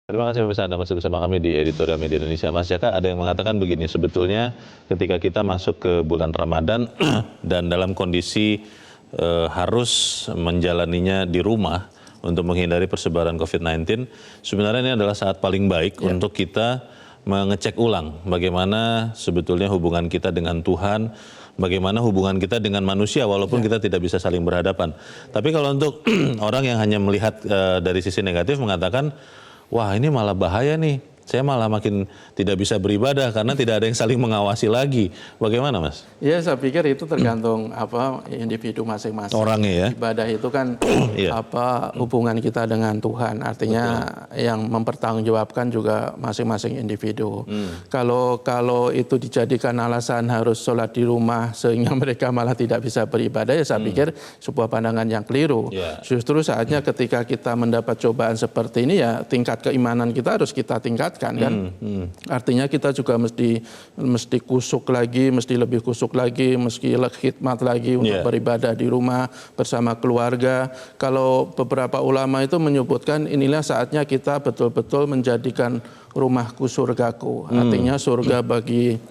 Terima kasih bisa Anda masih bersama kami di Editorial Media Indonesia. Mas Jaka, ada yang mengatakan begini, sebetulnya ketika kita masuk ke bulan Ramadan dan dalam kondisi harus menjalaninya di rumah untuk menghindari persebaran COVID-19, sebenarnya ini adalah saat paling baik untuk kita mengecek ulang bagaimana sebetulnya hubungan kita dengan Tuhan, bagaimana hubungan kita dengan manusia walaupun kita tidak bisa saling berhadapan. Tapi kalau untuk orang yang hanya melihat dari sisi negatif mengatakan, wah ini malah bahaya nih, saya malah makin tidak bisa beribadah karena tidak ada yang saling mengawasi lagi. Bagaimana Mas? Ya saya pikir itu tergantung individu masing-masing. Orangnya ya. Ibadah itu kan hubungan kita dengan Tuhan. Artinya yang mempertanggungjawabkan juga masing-masing individu. Kalau itu dijadikan alasan harus sholat di rumah sehingga mereka malah tidak bisa beribadah, ya saya pikir sebuah pandangan yang keliru. Justru saatnya ketika kita mendapat cobaan seperti ini, ya tingkat keimanan kita harus kita tingkatkan. Artinya kita juga mesti kusuk lagi, mesti lebih kusuk lagi, mesti khidmat lagi untuk beribadah di rumah bersama keluarga. Kalau beberapa ulama itu menyebutkan inilah saatnya kita betul-betul menjadikan rumahku surgaku. Artinya surga bagi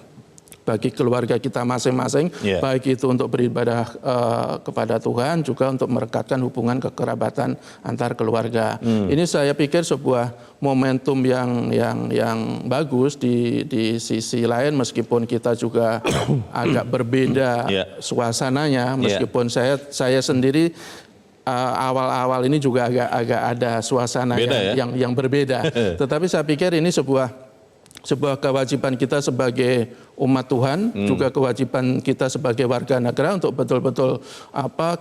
keluarga kita masing-masing, baik itu untuk beribadah kepada Tuhan, juga untuk merekatkan hubungan kekerabatan antar keluarga. Ini saya pikir sebuah momentum yang bagus di sisi lain, meskipun kita juga agak berbeda suasananya, meskipun saya sendiri awal-awal ini juga agak ada suasana yang berbeda. Tetapi saya pikir ini sebuah kewajiban kita sebagai umat Tuhan, juga kewajiban kita sebagai warga negara untuk betul-betul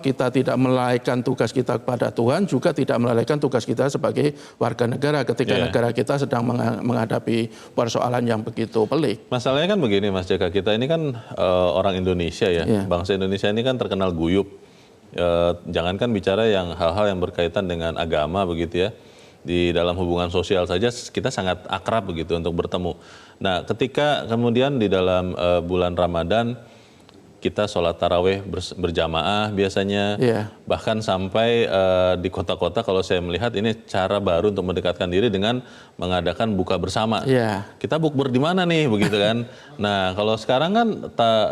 kita tidak melalaikan tugas kita kepada Tuhan, juga tidak melalaikan tugas kita sebagai warga negara ketika negara kita sedang menghadapi persoalan yang begitu pelik. Masalahnya kan begini Mas Jaka, kita ini kan orang Indonesia ya, bangsa Indonesia ini kan terkenal guyup. Jangankan bicara hal-hal yang berkaitan dengan agama begitu ya. Di dalam hubungan sosial saja kita sangat akrab begitu untuk bertemu. Nah, ketika kemudian di dalam bulan Ramadan kita sholat taraweh berjamaah biasanya, bahkan sampai di kota-kota kalau saya melihat ini cara baru untuk mendekatkan diri dengan mengadakan buka bersama. Kita bukber di mana nih begitu kan? Nah, kalau sekarang kan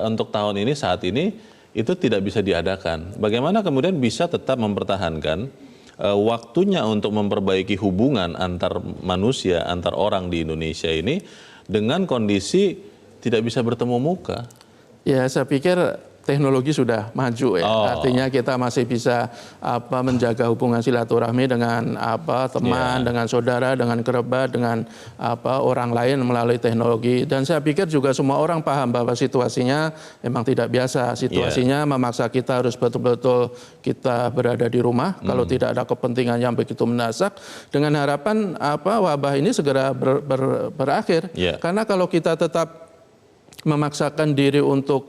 untuk tahun ini saat ini itu tidak bisa diadakan. Bagaimana kemudian bisa tetap mempertahankan waktunya untuk memperbaiki hubungan antar manusia, antar orang di Indonesia ini dengan kondisi tidak bisa bertemu muka? Ya, saya pikir teknologi sudah maju ya. Artinya kita masih bisa menjaga hubungan silaturahmi dengan teman, dengan saudara, dengan kerabat, dengan orang lain melalui teknologi. Dan saya pikir juga semua orang paham bahwa situasinya memang tidak biasa. Situasinya memaksa kita harus betul-betul kita berada di rumah kalau tidak ada kepentingan yang begitu mendesak, dengan harapan wabah ini segera berakhir. Karena kalau kita tetap memaksakan diri untuk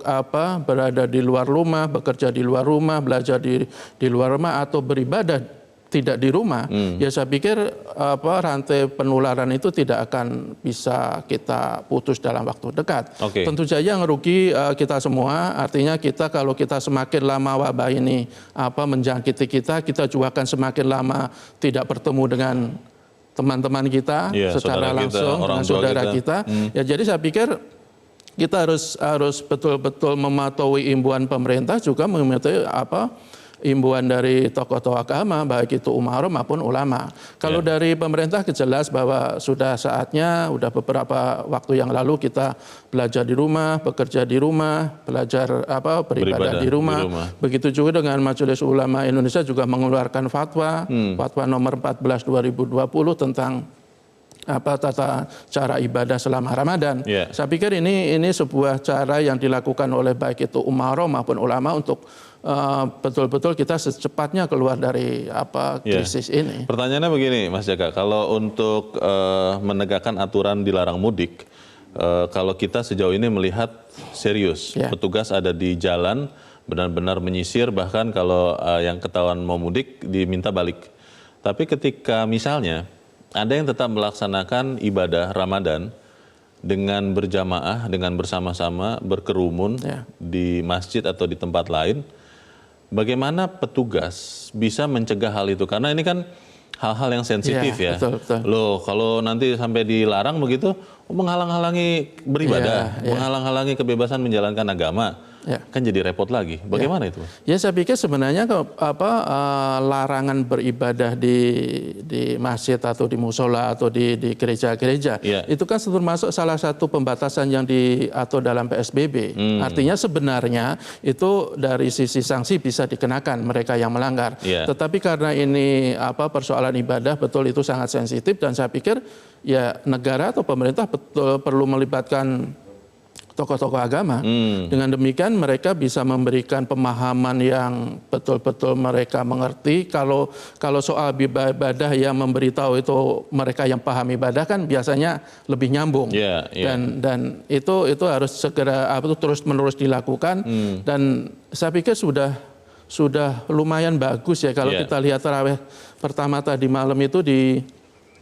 berada di luar rumah, bekerja di luar rumah, belajar di luar rumah, atau beribadah tidak di rumah, ya saya pikir rantai penularan itu tidak akan bisa kita putus dalam waktu dekat. Tentu saja yang rugi kita semua. Artinya kalau kita semakin lama wabah ini menjangkiti kita juga akan semakin lama tidak bertemu dengan teman-teman kita secara langsung, dengan saudara kita. Ya, jadi saya pikir kita harus betul-betul mematuhi imbauan pemerintah, juga mematuhi imbauan dari tokoh-tokoh agama, baik itu umaroh maupun ulama. Kalau dari pemerintah jelas bahwa sudah saatnya, sudah beberapa waktu yang lalu kita belajar di rumah, bekerja di rumah, belajar beribadah di rumah. Begitu juga dengan Majelis Ulama Indonesia juga mengeluarkan fatwa nomor 14 2020 tentang tata cara ibadah selama Ramadan. Saya pikir ini sebuah cara yang dilakukan oleh baik itu umaroh maupun ulama untuk betul-betul kita secepatnya keluar dari krisis ini. Pertanyaannya begini Mas Jaka, kalau untuk menegakkan aturan dilarang mudik, kalau kita sejauh ini melihat serius, petugas ada di jalan benar-benar menyisir, bahkan kalau yang ketahuan mau mudik diminta balik. Tapi ketika misalnya ada yang tetap melaksanakan ibadah Ramadan dengan berjamaah, dengan bersama-sama berkerumun di masjid atau di tempat lain, bagaimana petugas bisa mencegah hal itu? Karena ini kan hal-hal yang sensitif ya. Betul, betul. Loh, kalau nanti sampai dilarang begitu, menghalang-halangi beribadah, menghalang-halangi kebebasan menjalankan agama, kan jadi repot lagi. Bagaimana itu? Ya, saya pikir sebenarnya larangan beribadah di masjid atau di musola atau di gereja-gereja, itu kan termasuk salah satu pembatasan yang diatur dalam PSBB. Artinya sebenarnya itu dari sisi sanksi bisa dikenakan mereka yang melanggar. Tetapi karena ini persoalan ibadah, betul itu sangat sensitif, dan saya pikir ya negara atau pemerintah betul perlu melibatkan tokoh-tokoh agama. Dengan demikian mereka bisa memberikan pemahaman yang betul-betul mereka mengerti. Kalau soal ibadah yang memberitahu itu mereka yang paham ibadah kan biasanya lebih nyambung. Dan itu harus segera terus-menerus dilakukan. Dan saya pikir sudah lumayan bagus ya kalau kita lihat tarawih pertama tadi malam itu di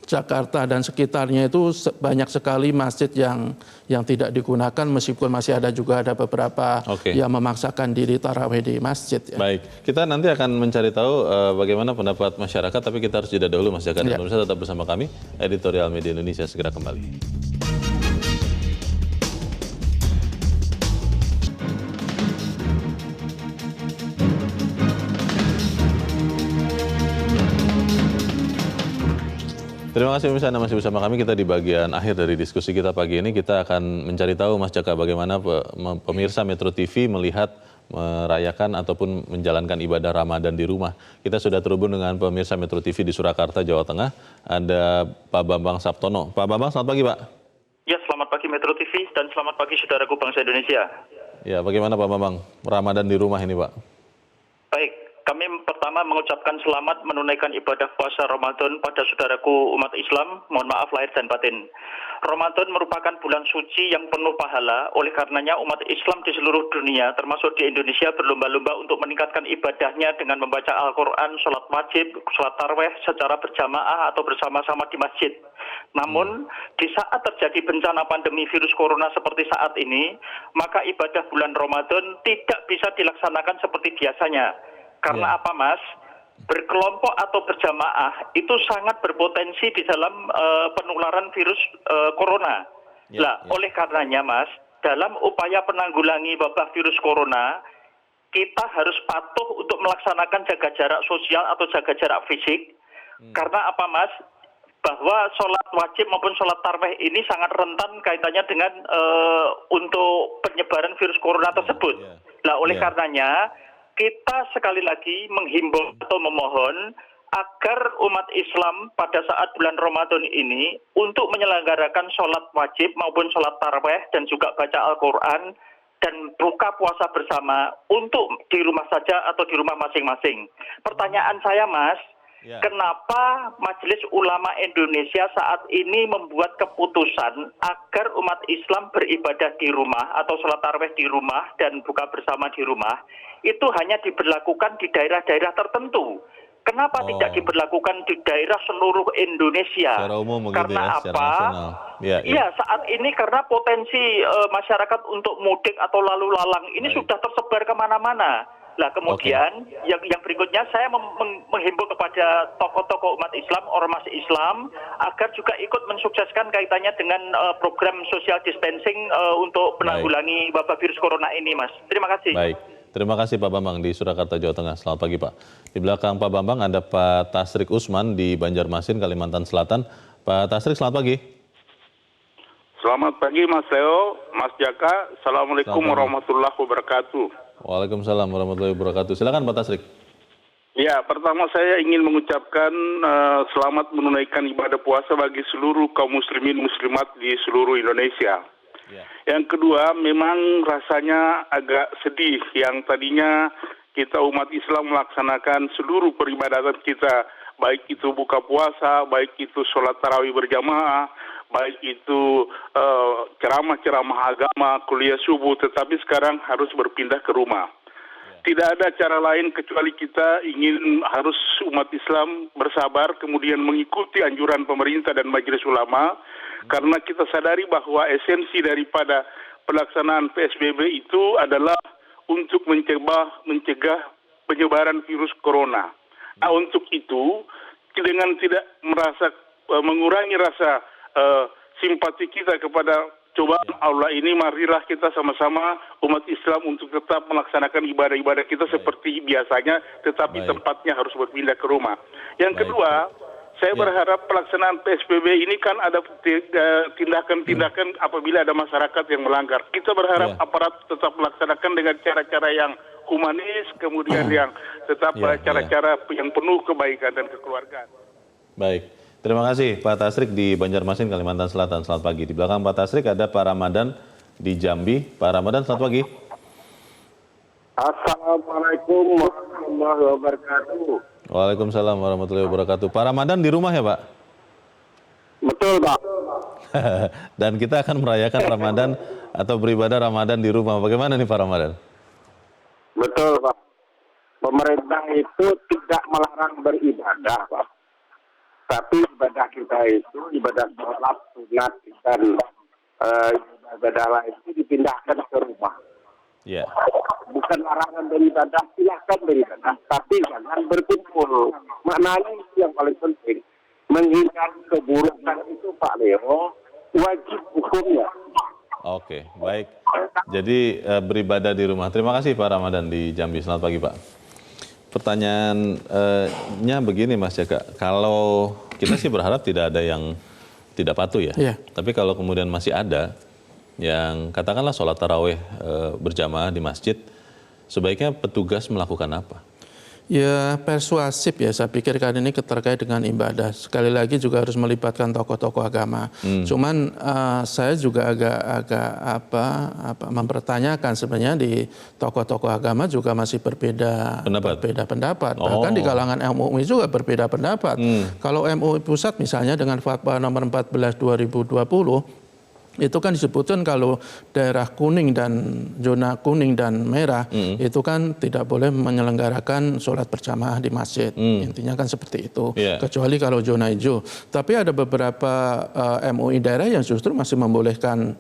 Jakarta dan sekitarnya itu banyak sekali masjid yang tidak digunakan, meskipun masih ada beberapa yang memaksakan diri tarawih di masjid. Baik, kita nanti akan mencari tahu bagaimana pendapat masyarakat, tapi kita harus jeda dahulu Mas Jaka. Pemirsa tetap bersama kami, Editorial Media Indonesia segera kembali. Terima kasih pemirsa, Anda masih bersama kami. Kita di bagian akhir dari diskusi kita pagi ini. Kita akan mencari tahu Mas Jaka bagaimana pemirsa Metro TV melihat merayakan ataupun menjalankan ibadah Ramadan di rumah. Kita sudah terhubung dengan pemirsa Metro TV di Surakarta, Jawa Tengah. Ada Pak Bambang Saptono. Pak Bambang, selamat pagi Pak. Ya, selamat pagi Metro TV dan selamat pagi saudaraku bangsa Indonesia. Ya, bagaimana Pak Bambang Ramadan di rumah ini Pak? Baik. Kami pertama mengucapkan selamat menunaikan ibadah puasa Ramadan pada saudaraku umat Islam, mohon maaf lahir dan batin. Ramadan merupakan bulan suci yang penuh pahala, oleh karenanya umat Islam di seluruh dunia, termasuk di Indonesia, berlomba-lomba untuk meningkatkan ibadahnya dengan membaca Al-Quran, sholat wajib, sholat tarawih secara berjamaah atau bersama-sama di masjid. Namun, di saat terjadi bencana pandemi virus corona seperti saat ini, maka ibadah bulan Ramadan tidak bisa dilaksanakan seperti biasanya. Karena apa Mas? Berkelompok atau berjamaah itu sangat berpotensi di dalam penularan virus corona. Oleh karenanya Mas, dalam upaya penanggulangi wabah virus corona, kita harus patuh untuk melaksanakan jaga jarak sosial atau jaga jarak fisik. Karena apa Mas? Bahwa sholat wajib maupun sholat tarawih ini sangat rentan kaitannya dengan untuk penyebaran virus corona tersebut. Oleh karenanya kita sekali lagi menghimbau atau memohon agar umat Islam pada saat bulan Ramadan ini untuk menyelenggarakan sholat wajib maupun sholat tarawih dan juga baca Al-Quran dan buka puasa bersama untuk di rumah saja atau di rumah masing-masing. Pertanyaan saya Mas, kenapa Majelis Ulama Indonesia saat ini membuat keputusan agar umat Islam beribadah di rumah atau sholat tarawih di rumah dan buka bersama di rumah itu hanya diberlakukan di daerah-daerah tertentu? Kenapa tidak diberlakukan di daerah seluruh Indonesia? Secara umum karena begitu ya, apa? Iya, saat ini karena potensi masyarakat untuk mudik atau lalu lalang ini sudah tersebar kemana-mana. Kemudian yang berikutnya saya menghimbau kepada tokoh-tokoh umat Islam, ormas Islam, agar juga ikut mensukseskan kaitannya dengan program social distancing untuk menanggulangi wabah virus corona ini, Mas. Terima kasih. Baik, terima kasih Pak Bambang di Surakarta, Jawa Tengah. Selamat pagi Pak. Di belakang Pak Bambang ada Pak Tasrik Usman di Banjarmasin, Kalimantan Selatan. Pak Tasrik, selamat pagi. Selamat pagi Mas Leo, Mas Jaka. Assalamualaikum warahmatullahi wabarakatuh. Waalaikumsalam warahmatullahi wabarakatuh. Silakan Pak Tasrik. Ya, pertama saya ingin mengucapkan selamat menunaikan ibadah puasa bagi seluruh kaum muslimin muslimat di seluruh Indonesia. Yang kedua, memang rasanya agak sedih yang tadinya kita umat Islam melaksanakan seluruh peribadatan kita, baik itu buka puasa, baik itu sholat tarawih berjamaah, baik itu ceramah-ceramah agama, kuliah subuh, tetapi sekarang harus berpindah ke rumah. Tidak ada cara lain kecuali kita ingin harus umat Islam bersabar, kemudian mengikuti anjuran pemerintah dan majelis ulama, karena kita sadari bahwa esensi daripada pelaksanaan PSBB itu adalah untuk mencegah penyebaran virus corona. Nah, untuk itu dengan tidak merasa mengurangi rasa simpati kita kepada cobaan Allah ini, marilah kita sama-sama umat Islam untuk tetap melaksanakan ibadah-ibadah kita seperti biasanya, tetapi tempatnya harus berpindah ke rumah. Yang kedua, saya berharap pelaksanaan PSBB ini kan ada tindakan-tindakan apabila ada masyarakat yang melanggar. Kita berharap aparat tetap melaksanakan dengan cara-cara yang humanis, kemudian yang tetap cara-cara yang penuh kebaikan dan kekeluargaan. Baik, terima kasih Pak Tasrik di Banjarmasin, Kalimantan Selatan. Selamat pagi. Di belakang Pak Tasrik ada Pak Ramadan di Jambi. Pak Ramadan, selamat pagi. Assalamualaikum warahmatullahi wabarakatuh. Waalaikumsalam warahmatullahi wabarakatuh. Pak Ramadan di rumah ya Pak? Betul Pak. Dan kita akan merayakan Ramadan atau beribadah Ramadan di rumah. Bagaimana nih Pak Ramadan? Betul Pak. Pemerintah itu tidak melarang beribadah Pak. Tapi ibadah kita itu, ibadah sholat, sunat, dan ibadah lain itu dipindahkan ke rumah. Ya. Bukan larangan beribadah, silahkan beribadah, tapi jangan berkumpul. Maknanya itu yang paling penting. Menghindari keburukan itu Pak Leo, wajib hukumnya. Oke, baik. Jadi beribadah di rumah. Terima kasih Pak Ramadan di Jambi. Selamat pagi Pak. Pertanyaannya begini Mas Jaka, kalau kita sih berharap tidak ada yang tidak patuh ya. Iya. Tapi kalau kemudian masih ada yang katakanlah sholat tarawih berjamaah di masjid, sebaiknya petugas melakukan apa? Ya persuasif ya, saya pikir kan ini terkait dengan ibadah. Sekali lagi juga harus melibatkan tokoh-tokoh agama. Cuman saya juga agak mempertanyakan sebenarnya di tokoh-tokoh agama juga masih berbeda pendapat. Bahkan di kalangan MUI juga berbeda pendapat. Kalau MUI pusat misalnya dengan fatwa nomor 14 2020 itu kan disebutkan kalau daerah kuning dan zona kuning dan merah itu kan tidak boleh menyelenggarakan sholat berjamaah di masjid. Intinya kan seperti itu. Kecuali kalau zona hijau. Tapi ada beberapa MUI daerah yang justru masih membolehkan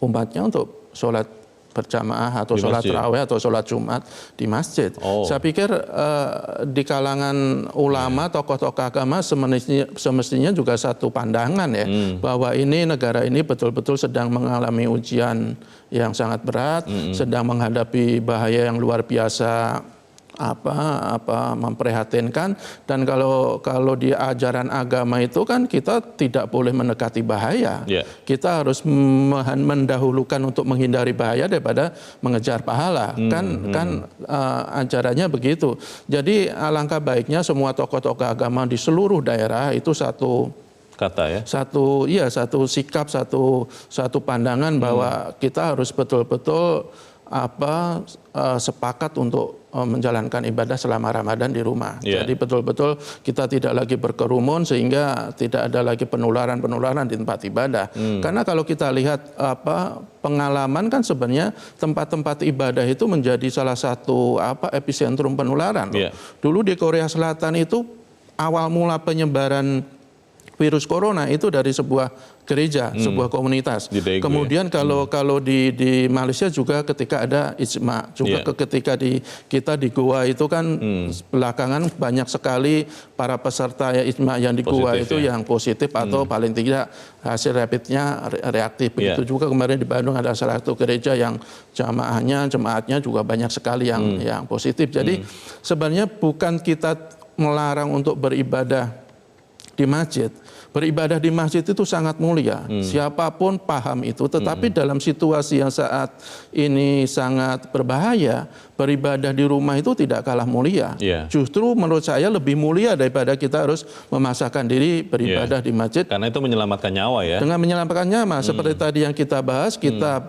umatnya untuk sholat berjamaah atau sholat tarawih atau sholat Jumat di masjid. Saya pikir di kalangan ulama, tokoh-tokoh agama semestinya juga satu pandangan ya, bahwa ini negara ini betul-betul sedang mengalami ujian yang sangat berat, sedang menghadapi bahaya yang luar biasa memprihatinkan, dan kalau di ajaran agama itu kan kita tidak boleh mendekati bahaya. Kita harus mendahulukan untuk menghindari bahaya daripada mengejar pahala. Ajarannya begitu. Jadi alangkah baiknya semua tokoh-tokoh agama di seluruh daerah itu satu sikap, satu pandangan bahwa kita harus betul-betul sepakat untuk menjalankan ibadah selama Ramadan di rumah. Jadi betul-betul kita tidak lagi berkerumun sehingga tidak ada lagi penularan di tempat ibadah. Karena kalau kita lihat pengalaman kan sebenarnya tempat-tempat ibadah itu menjadi salah satu epicentrum penularan. Dulu di Korea Selatan itu awal mula penyebaran virus corona itu dari sebuah gereja, sebuah komunitas. Kemudian kalau di Malaysia juga ketika ada ijma, juga ketika kita di Goa itu kan belakangan banyak sekali para peserta ijma yang di Goa itu yang positif atau paling tidak hasil rapidnya reaktif. Begitu juga kemarin di Bandung ada salah satu gereja yang jemaatnya juga banyak sekali yang positif. Jadi sebenarnya bukan kita melarang untuk beribadah di masjid. Beribadah di masjid itu sangat mulia. Siapapun paham itu. Tetapi dalam situasi yang saat ini sangat berbahaya, beribadah di rumah itu tidak kalah mulia. Justru menurut saya lebih mulia daripada kita harus memaksakan diri beribadah di masjid. Karena itu menyelamatkan nyawa ya. Dengan menyelamatkan nyawa. Seperti tadi yang kita bahas, kita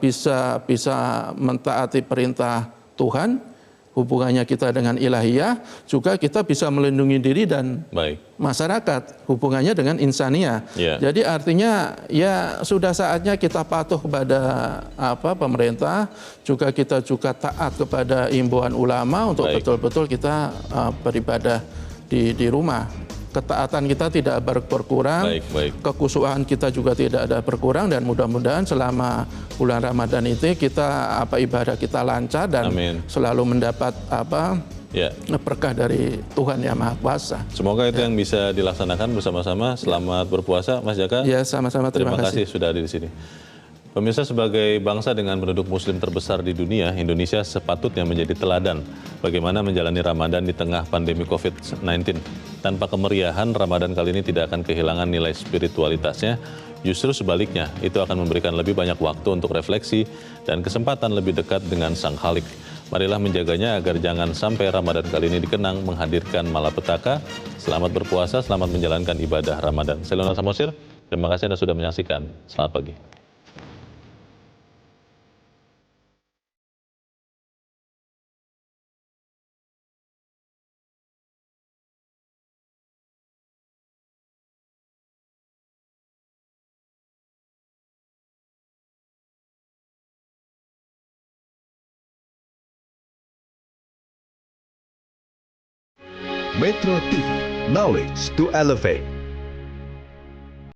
bisa mentaati perintah Tuhan. Hubungannya kita dengan ilahiyah, juga kita bisa melindungi diri dan masyarakat, hubungannya dengan insania. Jadi artinya ya sudah saatnya kita patuh kepada pemerintah, juga kita taat kepada imbauan ulama untuk betul-betul kita beribadah di rumah. Ketaatan kita tidak berkurang, kekhusyuan kita juga tidak ada berkurang, dan mudah-mudahan selama bulan Ramadan itu kita ibadah kita lancar dan selalu mendapat Ya. berkah dari Tuhan Yang Maha Kuasa. Semoga itu yang bisa dilaksanakan bersama-sama. Selamat berpuasa, Mas Jaka. Ya, sama-sama, terima kasih sudah ada di sini. Pemirsa, sebagai bangsa dengan penduduk muslim terbesar di dunia, Indonesia sepatutnya menjadi teladan bagaimana menjalani Ramadan di tengah pandemi COVID-19. Tanpa kemeriahan, Ramadan kali ini tidak akan kehilangan nilai spiritualitasnya. Justru sebaliknya, itu akan memberikan lebih banyak waktu untuk refleksi dan kesempatan lebih dekat dengan Sang Khalik. Marilah menjaganya agar jangan sampai Ramadan kali ini dikenang menghadirkan malapetaka. Selamat berpuasa, selamat menjalankan ibadah Ramadan. Saya Leonard Samosir, terima kasih Anda sudah menyaksikan. Selamat pagi. Metro TV, knowledge to elevate.